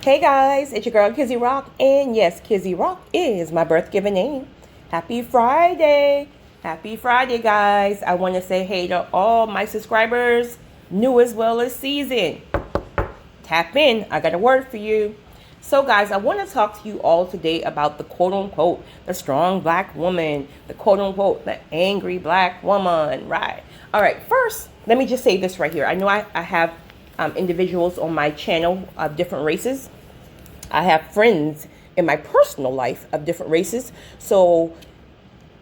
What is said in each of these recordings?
Hey guys, it's your girl Kizzy Rock, and yes, Kizzy Rock is my birth given name. Happy Friday! Happy Friday, guys. I want to say hey to all my subscribers, new as well as seasoned. Tap in, I got a word for you. So guys, I want to talk to you all today about the quote unquote, the strong black woman, the quote unquote, the angry black woman, right? All right, first, let me just say this right here. I know I have individuals on my channel of different races. I have friends in my personal life of different races. So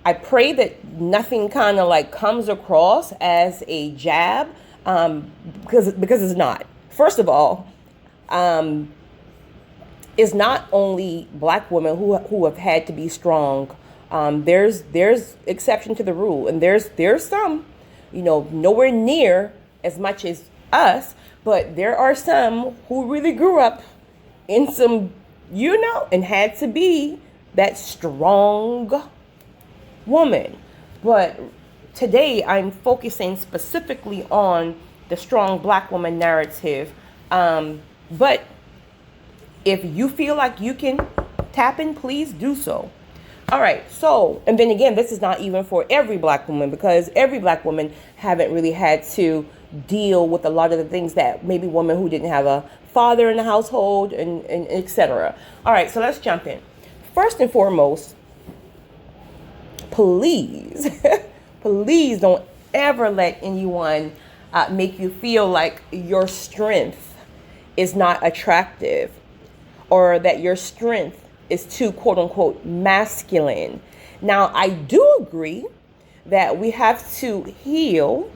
I pray that nothing kind of like comes across as a jab, because it's not. First of all, it's not only black women who have had to be strong. There's exception to the rule, and there's some, nowhere near as much as us, but there are some who really grew up in some, and had to be that strong woman. But today I'm focusing specifically on the strong black woman narrative. But if you feel like you can tap in, please do so. All right. So, and then again, this is not even for every black woman, because every black woman haven't really had to deal with a lot of the things that maybe women who didn't have a father in the household and etc. All right. So let's jump in. First and foremost, please, please don't ever let anyone make you feel like your strength is not attractive, or that your strength is too quote unquote masculine. Now, I do agree that we have to heal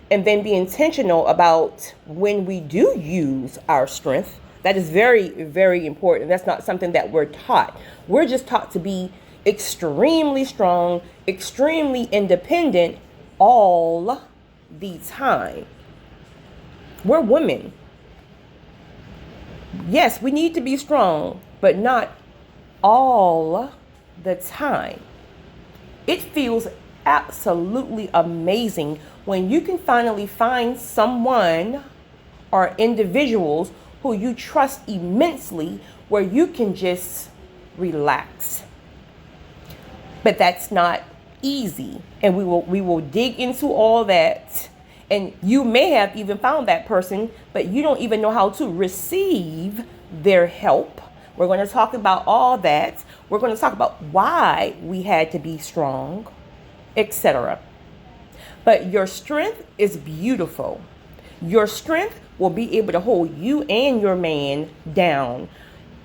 and then be intentional about when we do use our strength. That is very, very important. That's not something that we're taught. We're just taught to be extremely strong, extremely independent all the time. We're women. Yes, we need to be strong, but not all the time. It feels absolutely amazing when you can finally find someone or individuals who you trust immensely, where you can just relax. But that's not easy, and we will dig into all that. And you may have even found that person, but you don't even know how to receive their help. We're going to talk about all that. We're going to talk about why we had to be strong, etc. But your strength is beautiful. Your strength will be able to hold you and your man down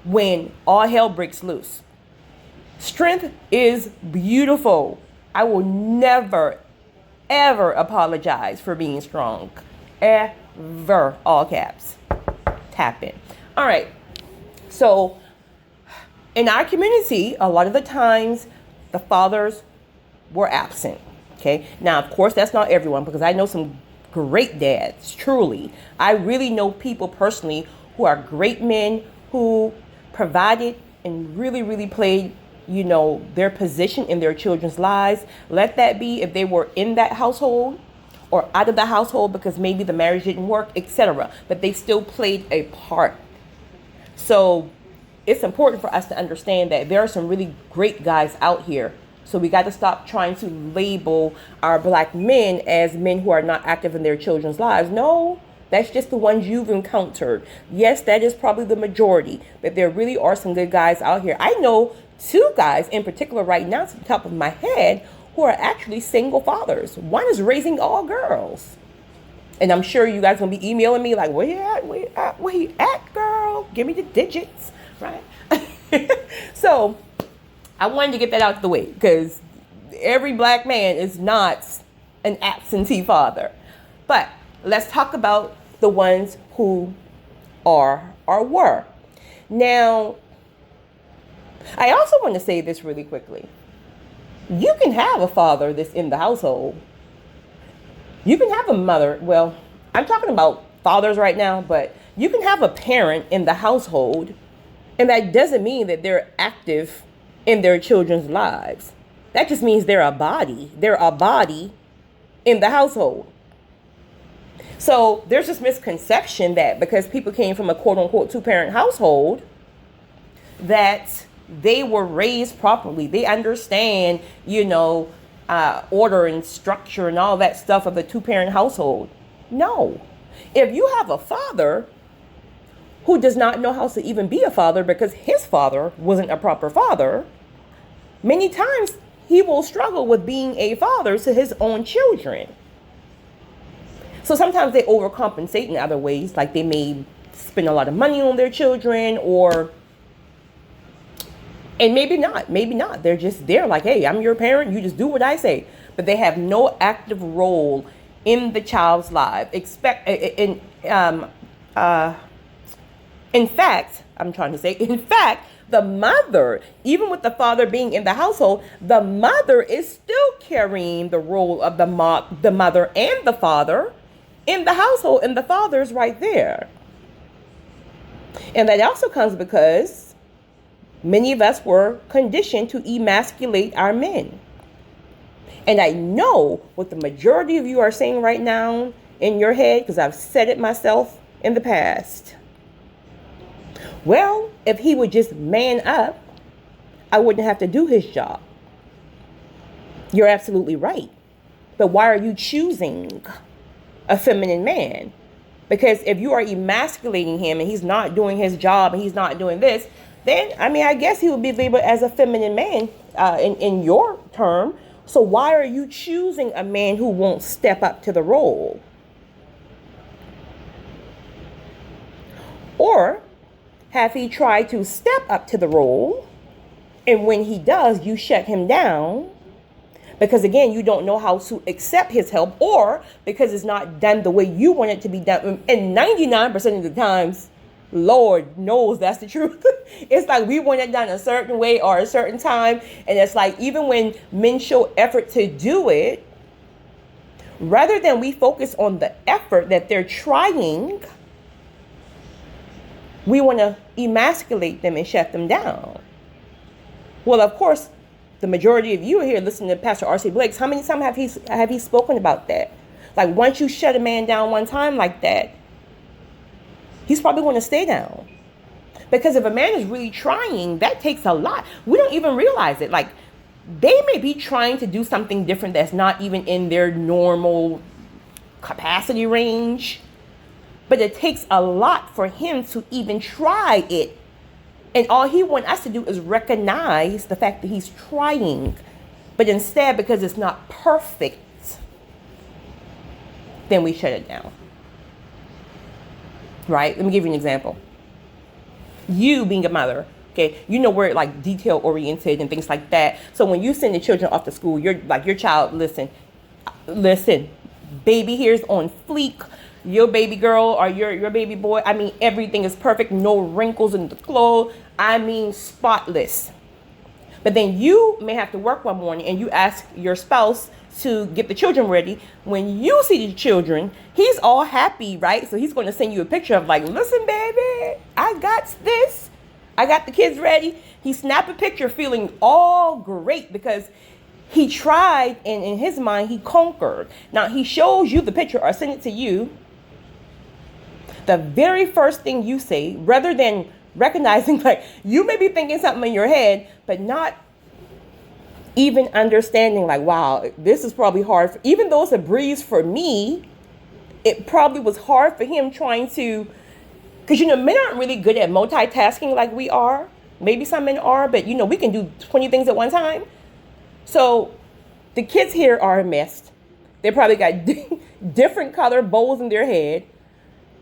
when all hell breaks loose. Strength is beautiful. I will never, ever apologize for being strong. Ever. All caps. Tap in. All right. So in our community, a lot of the times the fathers were absent. Okay. Now, of course, that's not everyone, because I know some great dads. Truly. I really know people personally who are great men who provided and really, really played their position in their children's lives. Let that be if they were in that household or out of the household because maybe the marriage didn't work, etc. But they still played a part. So it's important for us to understand that there are some really great guys out here. So we got to stop trying to label our black men as men who are not active in their children's lives. No, that's just the ones you've encountered. Yes, that is probably the majority, but there really are some good guys out here. I know 2 guys in particular right now, to the top of my head, who are actually single fathers. One is raising all girls. And I'm sure you guys going to be emailing me like, where you at, girl? Give me the digits, right? So I wanted to get that out of the way, because every black man is not an absentee father. But let's talk about the ones who are or were. Now, I also want to say this really quickly. You can have a father that's in the household. You can have a mother. Well, I'm talking about fathers right now, but you can have a parent in the household, and that doesn't mean that they're active in their children's lives. That just means they're a body. They're a body in the household. So there's this misconception that because people came from a quote unquote 2-parent household, that they were raised properly. They understand, order and structure and all that stuff of a two-parent household. No. If you have a father who does not know how to even be a father because his father wasn't a proper father, many times he will struggle with being a father to his own children. So sometimes they overcompensate in other ways, like they may spend a lot of money on their children, and maybe not. They're just there like, hey, I'm your parent, you just do what I say. But they have no active role in the child's life. In fact, the mother, even with the father being in the household, the mother is still carrying the role of the mother and the father in the household, and the father's right there. And that also comes because many of us were conditioned to emasculate our men. And I know what the majority of you are saying right now in your head, because I've said it myself in the past. Well, if he would just man up, I wouldn't have to do his job. You're absolutely right. But why are you choosing a feminine man? Because if you are emasculating him and he's not doing his job and he's not doing this, then, I guess he would be labeled as a feminine man in your term. So why are you choosing a man who won't step up to the role? Or have he tried to step up to the role, and when he does, you shut him down? Because again, you don't know how to accept his help, or because it's not done the way you want it to be done. And 99% of the times, Lord knows that's the truth. It's like we want it done a certain way or a certain time. And it's like, even when men show effort to do it, rather than we focus on the effort that they're trying, we want to emasculate them and shut them down. Well, of course, the majority of you are here listening to Pastor R.C. Blakes. How many times have he spoken about that? Like, once you shut a man down one time like that, he's probably going to stay down. Because if a man is really trying, that takes a lot. We don't even realize it. Like, they may be trying to do something different that's not even in their normal capacity range. But it takes a lot for him to even try it. And all he wants us to do is recognize the fact that he's trying. But instead, because it's not perfect, then we shut it down. Right? Let me give you an example. You being a mother, okay, we're like detail oriented and things like that. So when you send the children off to school, you're like, your child, listen, baby here's on fleek. Your baby girl or your baby boy, everything is perfect. No wrinkles in the clothes. Spotless. But then you may have to work one morning and you ask your spouse to get the children ready. When you see the children, he's all happy, right? So he's going to send you a picture of like, listen, baby, I got this. I got the kids ready. He snapped a picture feeling all great because he tried, and in his mind, he conquered. Now, he shows you the picture or send it to you. The very first thing you say, rather than recognizing, like, you may be thinking something in your head, but not even understanding, like, wow, this is probably hard. Even though it's a breeze for me, it probably was hard for him trying to, because, men aren't really good at multitasking like we are. Maybe some men are, but, we can do 20 things at one time. So the kids here are a mess. They probably got different color bows in their head.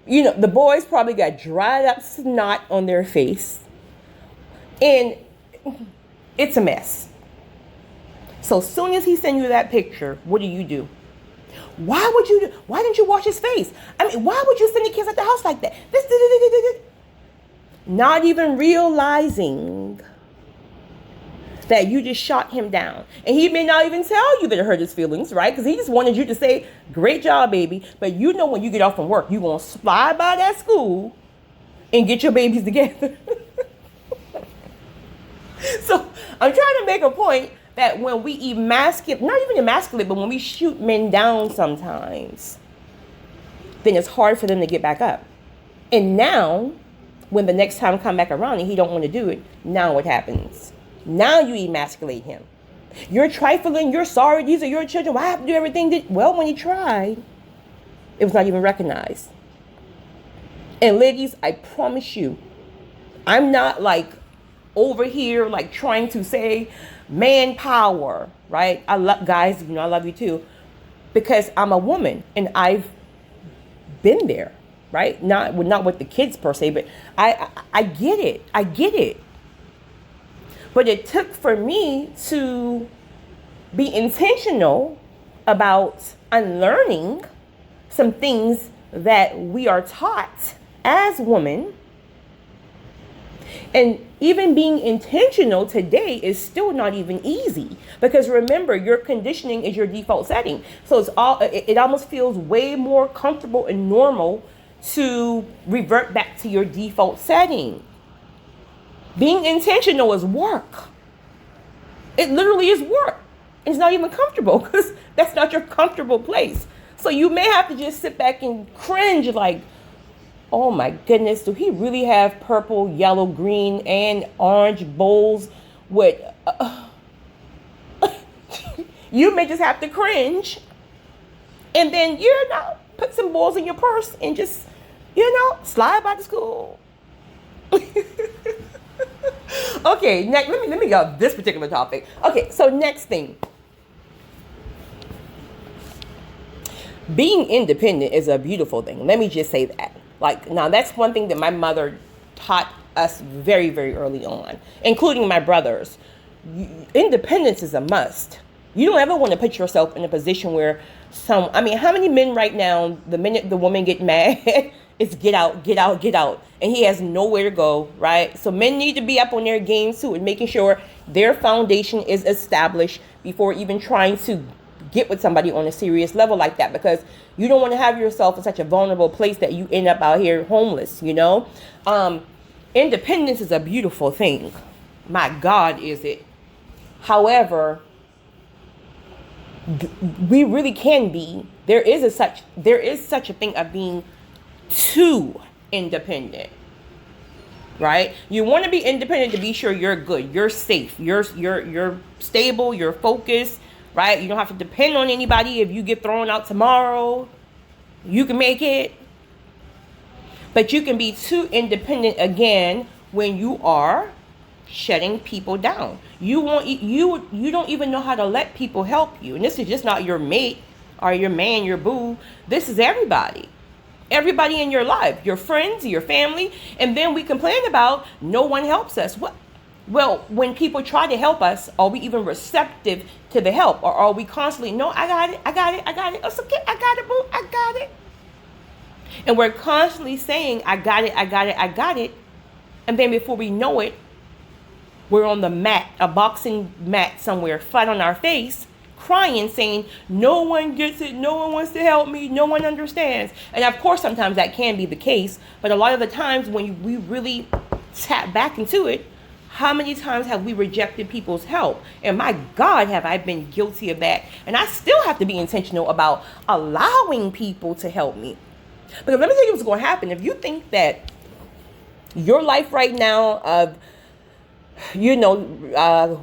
The boys probably got dried up snot on their face. And it's a mess. So as soon as he sends you that picture, what do? Why didn't you wash his face? Why would you send the kids at the house like that? Not even realizing that you just shot him down. And he may not even tell you that it hurt his feelings, right? Because he just wanted you to say, great job, baby. But when you get off from work, you're going to slide by that school and get your babies together. So I'm trying to make a point that when we not even emasculate, but when we shoot men down sometimes, then it's hard for them to get back up. And now When the next time come back around and he don't want to do it, now what happens? Now you emasculate him. You're trifling, you're sorry, these are your children, why have to do everything? Well, when he tried, it was not even recognized. And ladies, I promise you, I'm not like over here like trying to say manpower, right? I love guys, I love you too, because I'm a woman and I've been there, right? Not with the kids per se, but I get it. I get it. But it took for me to be intentional about unlearning some things that we are taught as women. And even being intentional today is still not even easy, because remember, your conditioning is your default setting. So it almost feels way more comfortable and normal to revert back to your default setting. Being intentional is work. It literally is work. It's not even comfortable, because that's not your comfortable place. So you may have to just sit back and cringe like, oh my goodness, do he really have purple, yellow, green, and orange bowls with... You may just have to cringe. And then, put some balls in your purse and just, slide by the school. Okay, next, let me go this particular topic. Okay, so next thing. Being independent is a beautiful thing. Let me just say that. Now that's one thing that my mother taught us very, very early on, including my brothers. Independence is a must. You don't ever want to put yourself in a position where how many men right now, the minute the woman get mad, it's get out, get out, get out. And he has nowhere to go, right? So men need to be up on their game too and making sure their foundation is established before even trying to get with somebody on a serious level like that, because you don't want to have yourself in such a vulnerable place that you end up out here homeless, Independence is a beautiful thing. My God, is it? However, we really can be. There is such a thing of being too independent, right? You want to be independent to be sure you're good, you're safe, you're stable, you're focused, right? You don't have to depend on anybody. If you get thrown out tomorrow, you can make it. But you can be too independent again when you are shutting people down. You don't even know how to let people help you. And this is just not your mate or your man, your boo. This is everybody. Everybody in your life, your friends, your family. And then we complain about no one helps us. Well, when people try to help us, are we even receptive to the help? Or are we constantly, no, I got it. It's okay, I got it, boo, I got it. And we're constantly saying, I got it. And then before we know it, we're on the mat, a boxing mat somewhere, flat on our face, crying, saying, no one gets it, no one wants to help me, no one understands. And of course, sometimes that can be the case. But a lot of the times when we really tap back into it, how many times have we rejected people's help? And my God, have I been guilty of that. And I still have to be intentional about allowing people to help me. Because let me tell you what's going to happen. If you think that your life right now of,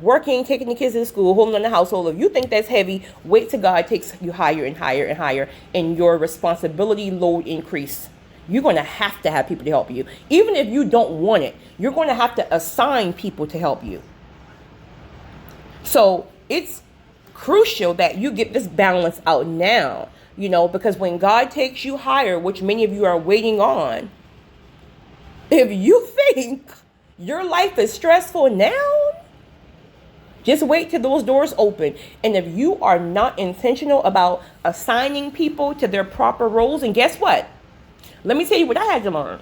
working, taking the kids to school, holding on the household, if you think that's heavy, wait till God takes you higher and higher and higher, and your responsibility load increase. You're going to have people to help you. Even if you don't want it, you're going to have to assign people to help you. So it's crucial that you get this balance out now, because when God takes you higher, which many of you are waiting on, if you think your life is stressful now, just wait till those doors open. And if you are not intentional about assigning people to their proper roles, and guess what? Let me tell you what I had to learn.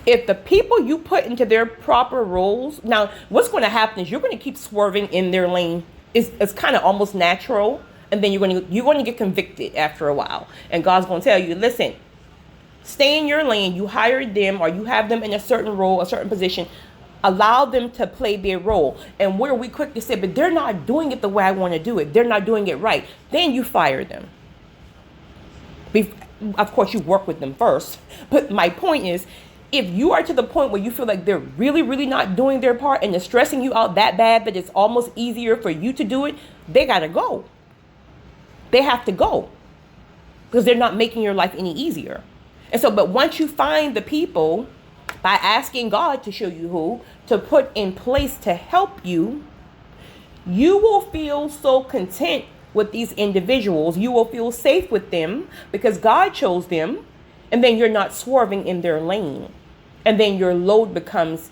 If the people you put into their proper roles, now what's going to happen is you're going to keep swerving in their lane. It's kind of almost natural. And then you're going to get convicted after a while. And God's going to tell you, listen, stay in your lane. You hired them, or you have them in a certain role, a certain position. Allow them to play their role. And where we quickly say, but they're not doing it the way I want to do it, they're not doing it right, then you fire them. Of course, you work with them first. But my point is, If you are to the point where you feel like they're really, really not doing their part and it's stressing you out that bad that it's almost easier for you to do it, they got to go. They have to go because they're not making your life any easier. And so, but once you find the people, by asking God to show you who to put in place to help you, you will feel so content with these individuals. You will feel safe with them because God chose them. And then you're not swerving in their lane. And then your load becomes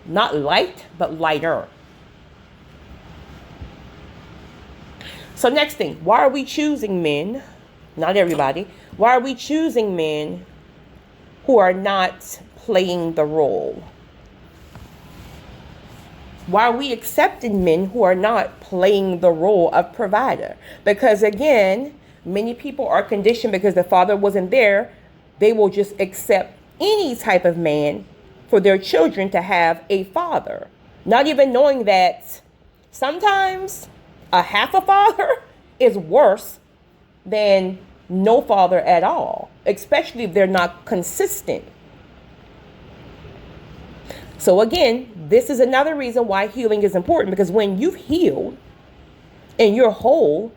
not light, but lighter. So next thing, why are we choosing men? Not everybody. Why are we choosing men who are not playing the role? Why are we accepting men who are not playing the role of provider? Because again, many people are conditioned because the father wasn't there. They will just accept any type of man for their children to have a father. Not even knowing that sometimes a half a father is worse than no father at all, especially if they're not consistent. So again, this is another reason why healing is important, because when you've healed and you're whole,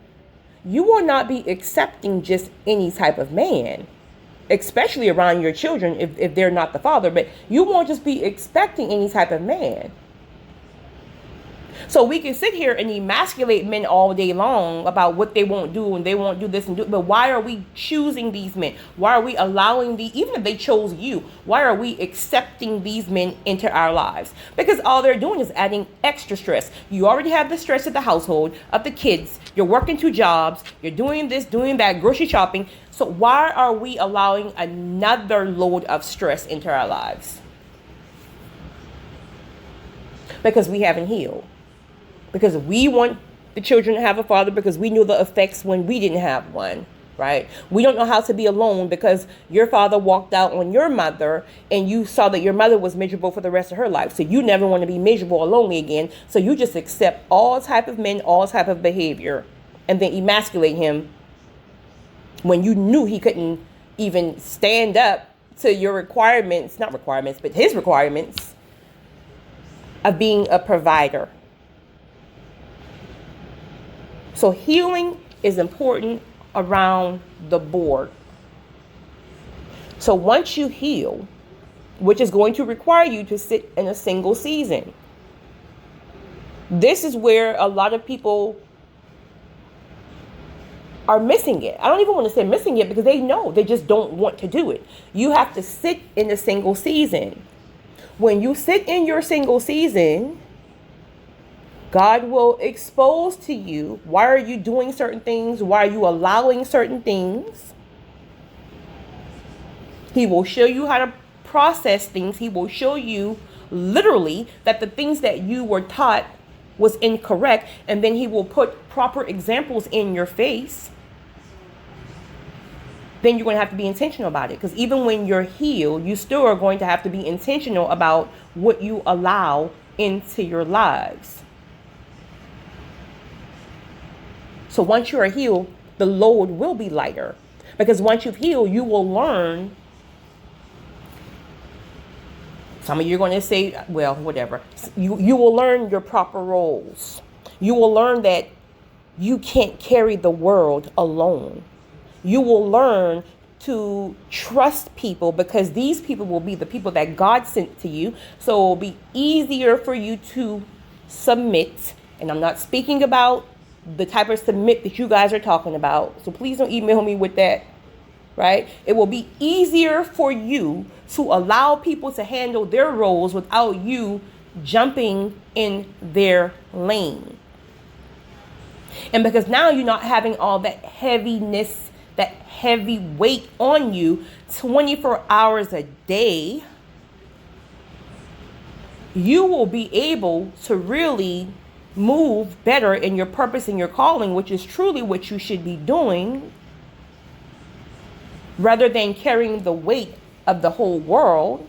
you will not be accepting just any type of man, especially around your children if they're not the father, but you won't just be expecting any type of man. So we can sit here and emasculate men all day long about what they won't do and they won't do this and do, but why are we choosing these men? Why are we allowing even if they chose you, why are we accepting these men into our lives? Because all they're doing is adding extra stress. You already have the stress of the household, of the kids, you're working 2 jobs, you're doing this, doing that, grocery shopping. So why are we allowing another load of stress into our lives? Because we haven't healed. Because we want the children to have a father because we knew the effects when we didn't have one, right? We don't know how to be alone because your father walked out on your mother and you saw that your mother was miserable for the rest of her life. So you never want to be miserable or lonely again. So you just accept all type of men, all type of behavior, and then emasculate him when you knew he couldn't even stand up to your requirements, not requirements, but his requirements of being a provider. So healing is important around the board. So once you heal, which is going to require you to sit in a single season, this is where a lot of people are missing it. I don't even want to say missing it because they know, they just don't want to do it. You have to sit in a single season. When you sit in your single season, God will expose to you, why are you doing certain things? Why are you allowing certain things? He will show you how to process things. He will show you literally that the things that you were taught was incorrect. And then he will put proper examples in your face. Then you're going to have to be intentional about it. Because even when you're healed, you still are going to have to be intentional about what you allow into your lives. So once you are healed, the load will be lighter. Because once you've healed, you will learn. Some of you are going to say, well, whatever. You will learn your proper roles. You will learn that you can't carry the world alone. You will learn to trust people because these people will be the people that God sent to you. So it will be easier for you to submit. And I'm not speaking about the type of submit that you guys are talking about. So please don't email me with that, right? It will be easier for you to allow people to handle their roles without you jumping in their lane. And because now you're not having all that heaviness, that heavy weight on you 24 hours a day, you will be able to really move better in your purpose and your calling, which is truly what you should be doing, rather than carrying the weight of the whole world.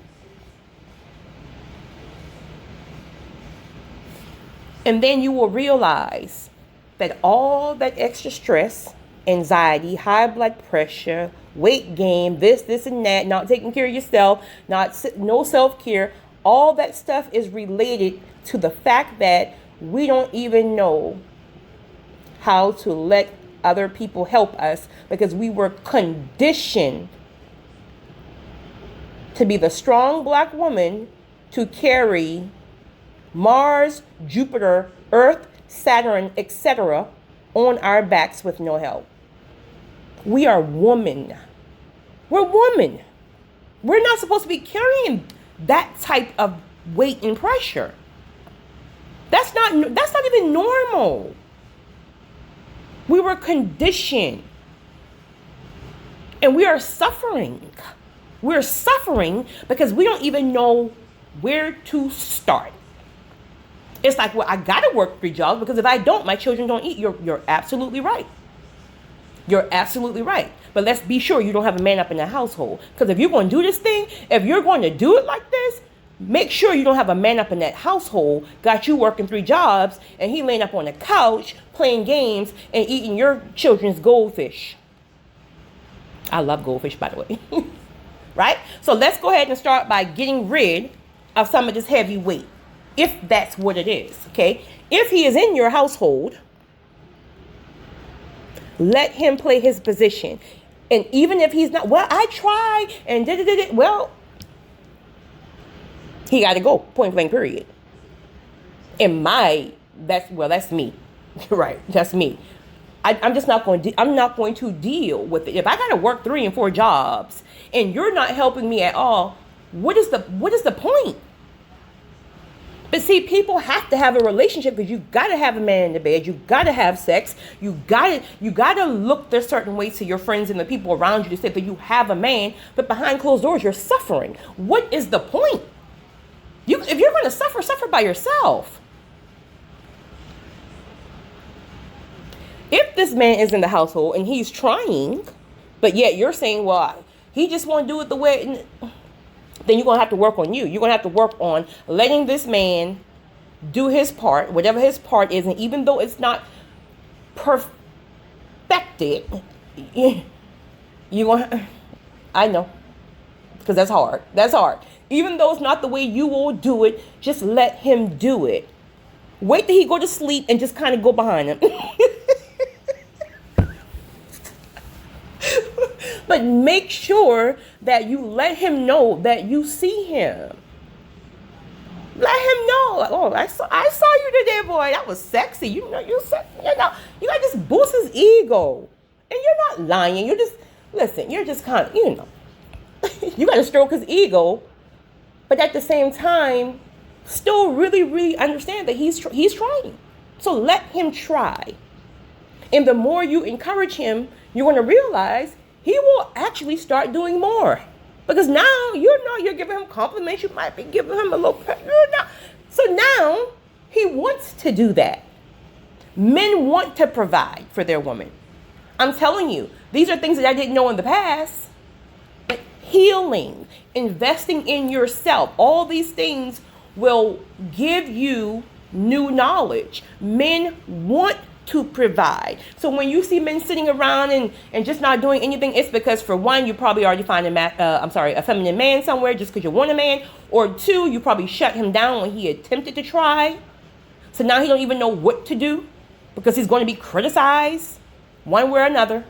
And then you will realize that all that extra stress, anxiety, high blood pressure, weight gain, this, and that, not taking care of yourself, no self-care. All that stuff is related to the fact that we don't even know how to let other people help us because we were conditioned to be the strong black woman to carry Mars, Jupiter, Earth, Saturn, etc. on our backs with no help. We are women. We're women. We're not supposed to be carrying that type of weight and pressure. That's not even normal. We were conditioned. And we are suffering. We're suffering because we don't even know where to start. It's like, well, I gotta work 3 jobs because if I don't, my children don't eat. You're absolutely right. You're absolutely right. But let's be sure you don't have a man up in the household. Because if you're going to do this thing, if you're going to do it like this, make sure you don't have a man up in that household, got you working 3 jobs, and he laying up on the couch playing games and eating your children's goldfish. I love goldfish, by the way. Right? So let's go ahead and start by getting rid of some of this heavy weight, if that's what it is, okay? If he is in your household, let him play his position. And even if he's not, well, I tried and did it, well, he got to go, point blank, period. That's me. Right, that's me. I'm not going to deal with it. If I got to work 3 and 4 jobs and you're not helping me at all, what is the point? But see, people have to have a relationship because you got to have a man in the bed. You got to have sex. You got to look a certain way to your friends and the people around you to say that you have a man, but behind closed doors, you're suffering. What is the point? If you're going to suffer by yourself. If this man is in the household and he's trying, but yet you're saying, well, he just won't do it the way, then you're going to have to work on you. You're going to have to work on letting this man do his part, whatever his part is. And even though it's not perfected, I know, because that's hard. That's hard. Even though it's not the way you will do it, just let him do it. Wait till he go to sleep and just kind of go behind him. But make sure that you let him know that you see him. Let him know. Oh, I saw you today, boy. That was sexy. You got to just boost his ego. And you're not lying. You're just kind of, you got to stroke his ego. But at the same time, still really, really understand that he's trying. So let him try. And the more you encourage him, you're going to realize he will actually start doing more. Because now, you're giving him compliments. You might be giving him a little, so now he wants to do that. Men want to provide for their woman. I'm telling you, these are things that I didn't know in the past. But healing, investing in yourself, all these things will give you new knowledge. Men want to provide. So when you see men sitting around and just not doing anything, it's because, for one, you probably already find a feminine man somewhere just because you want a man, or 2, you probably shut him down when he attempted to try. So now he don't even know what to do because he's going to be criticized one way or another.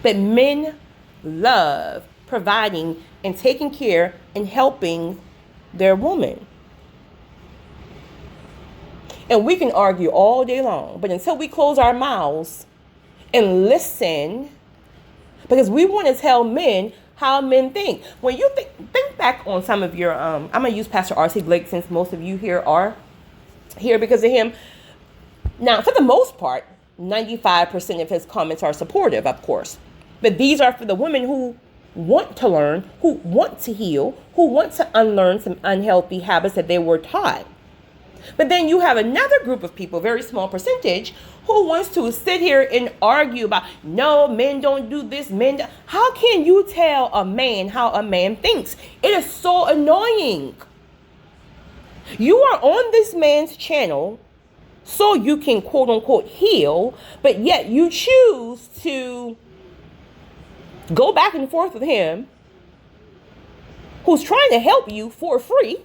But men love providing and taking care and helping their woman. And we can argue all day long, but until we close our mouths and listen, because we want to tell men how men think. When you think back on some of your, I'm going to use Pastor R.C. Blake since most of you here are here because of him. Now, for the most part, 95% of his comments are supportive, of course. But these are for the women who want to learn, who want to heal, who want to unlearn some unhealthy habits that they were taught. But then you have another group of people, very small percentage, who wants to sit here and argue about, no, men don't do this, men don't. How can you tell a man how a man thinks? It is so annoying. You are on this man's channel so you can quote unquote heal, but yet you choose to go back and forth with him who's trying to help you for free,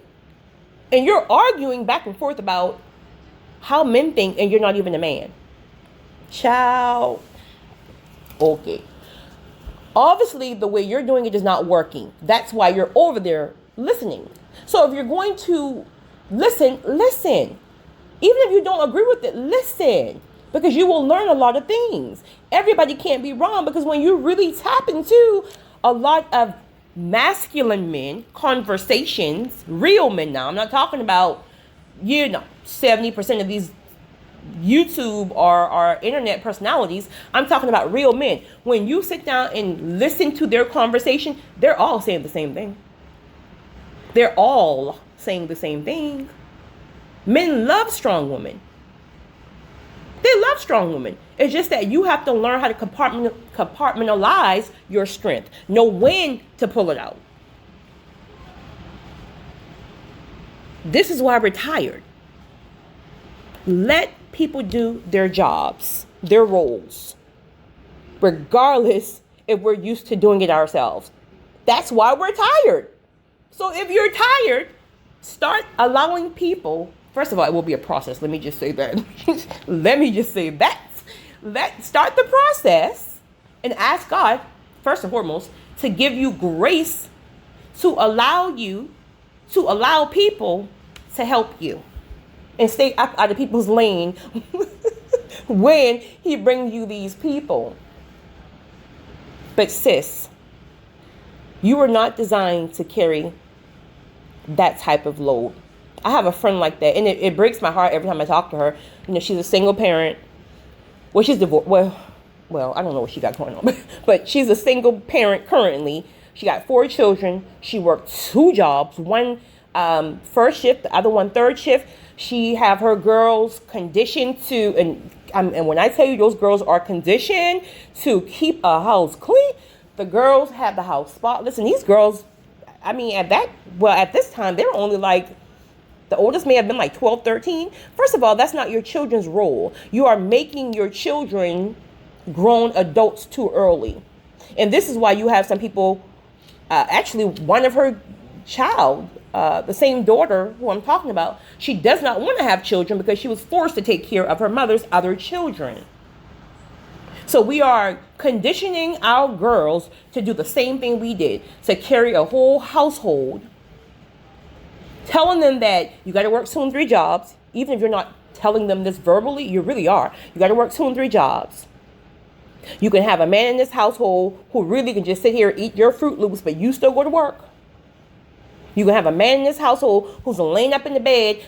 and you're arguing back and forth about how men think, and you're not even a man. Child. Okay. Obviously, the way you're doing it is not working. That's why you're over there listening. So if you're going to listen. Even if you don't agree with it, listen. Because you will learn a lot of things. Everybody can't be wrong, because when you really tap into a lot of masculine men conversations, real men now, I'm not talking about, 70% of these YouTube or internet personalities. I'm talking about real men. When you sit down and listen to their conversation, they're all saying the same thing. They're all saying the same thing. Men love strong women. They love strong women. It's just that you have to learn how to compartmentalize your strength. Know when to pull it out. This is why we're tired. Let people do their jobs, their roles, regardless if we're used to doing it ourselves. That's why we're tired. So if you're tired, start allowing people. First of all, it will be a process. Let me just say that. Start the process and ask God, first and foremost, to give you grace to allow people to help you. And stay out of people's lane when he brings you these people. But sis, you were not designed to carry that type of load. I have a friend like that, and it breaks my heart every time I talk to her. She's a single parent. Well, she's divorced. Well, I don't know what she got going on, but she's a single parent currently. She got 4 children. She worked 2 jobs, one first shift, the other one third shift. She have her girls conditioned to, and when I tell you those girls are conditioned to keep a house clean, the girls have the house spotless. And these girls, at this time, they were only like, the oldest may have been like 12, 13. First of all, that's not your children's role. You are making your children grown adults too early. And this is why you have some people, actually one of her child, the same daughter who I'm talking about, she does not want to have children because she was forced to take care of her mother's other children. So we are conditioning our girls to do the same thing we did, to carry a whole household, telling them that you got to work 2 and 3 jobs. Even if you're not telling them this verbally, you really are. You got to work 2 and 3 jobs. You can have a man in this household who really can just sit here and eat your Fruit Loops, but you still go to work. You can have a man in this household who's laying up in the bed,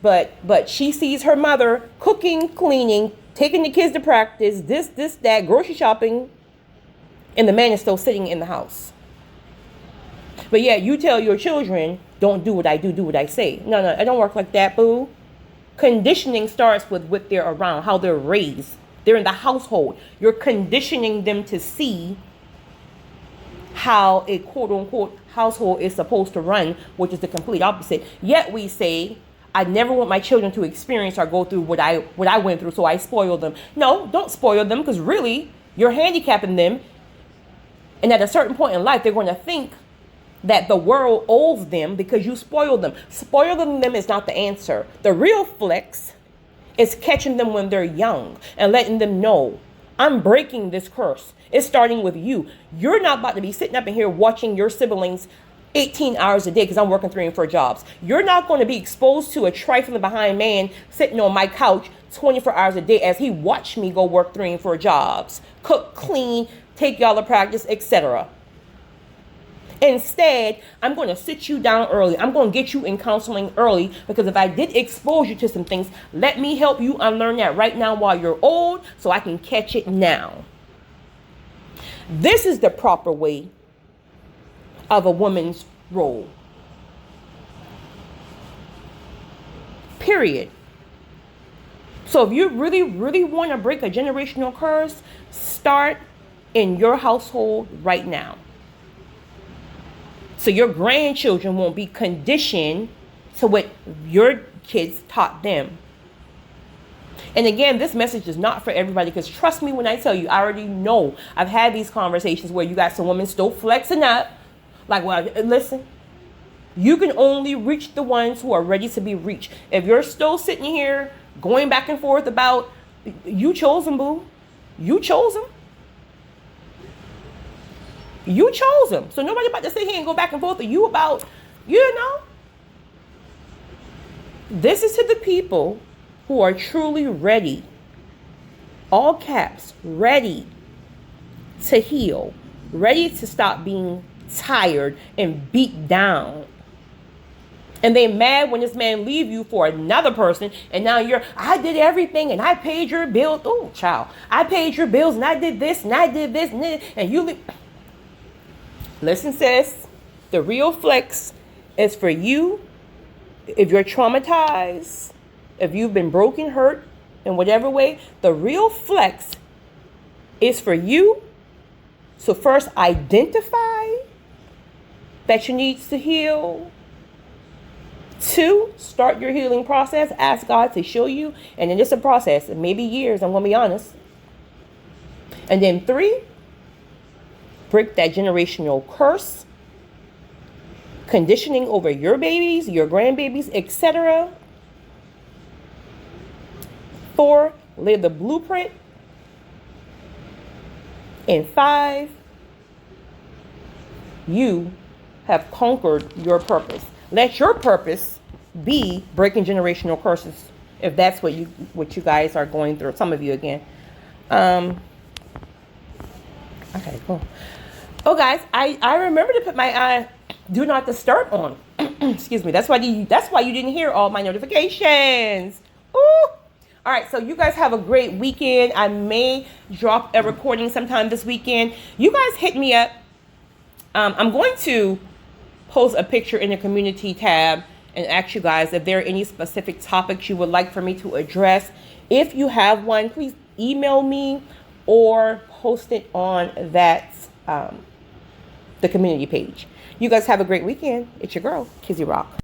but she sees her mother cooking, cleaning, taking the kids to practice, this, that, grocery shopping, and the man is still sitting in the house. But yeah, you tell your children, don't do what I do what I say. No, it don't work like that, boo. Conditioning starts with what they're around, how they're raised. They're in the household. You're conditioning them to see how a quote-unquote household is supposed to run, which is the complete opposite. Yet we say, I never want my children to experience or go through what I went through, so I spoil them. No, don't spoil them, because really, you're handicapping them. And at a certain point in life, they're going to think that the world owes them because you spoiled them. Spoiling them is not the answer. The real flex is catching them when they're young and letting them know, I'm breaking this curse. It's starting with you. You're not about to be sitting up in here watching your siblings 18 hours a day because I'm working 3 and 4 jobs. You're not going to be exposed to a trifling behind man sitting on my couch 24 hours a day as he watched me go work 3 and 4 jobs, cook, clean, take y'all to practice, etc. Instead, I'm going to sit you down early. I'm going to get you in counseling early, because if I did expose you to some things, let me help you unlearn that right now while you're old so I can catch it now. This is the proper way of a woman's role. Period. So if you really, really want to break a generational curse, start in your household right now. So your grandchildren won't be conditioned to what your kids taught them. And again, this message is not for everybody, because trust me when I tell you, I already know. I've had these conversations where you got some women still flexing up. Like, well, listen, you can only reach the ones who are ready to be reached. If you're still sitting here going back and forth about, you chose them, boo. You chose them. You chose them. So nobody about to sit here and go back and forth with you about, you know. This is to the people who are truly ready, all caps, ready to heal, ready to stop being tired and beat down. And they mad when this man leave you for another person, and now I did everything and I paid your bills. Oh, child, I paid your bills and I did this and I did this and you leave. Listen, sis, the real flex is for you. If you're traumatized, if you've been broken, hurt in whatever way, the real flex is for you. So first, identify that you need to heal. 2, start your healing process. Ask God to show you. And then it's a process. It may be years, I'm going to be honest. And then 3, break that generational curse, conditioning over your babies, your grandbabies, etc. 4, lay the blueprint. And 5, you have conquered your purpose. Let your purpose be breaking generational curses, if that's what you guys are going through. Some of you again. Okay, cool. Oh, guys, I remember to put my do not disturb on. Excuse me. That's why you didn't hear all my notifications. Ooh. All right, so you guys have a great weekend. I may drop a recording sometime this weekend. You guys hit me up. I'm going to post a picture in the community tab and ask you guys if there are any specific topics you would like for me to address. If you have one, please email me or post it on that the community page. You guys have a great weekend. It's your girl, Kizzy Rock.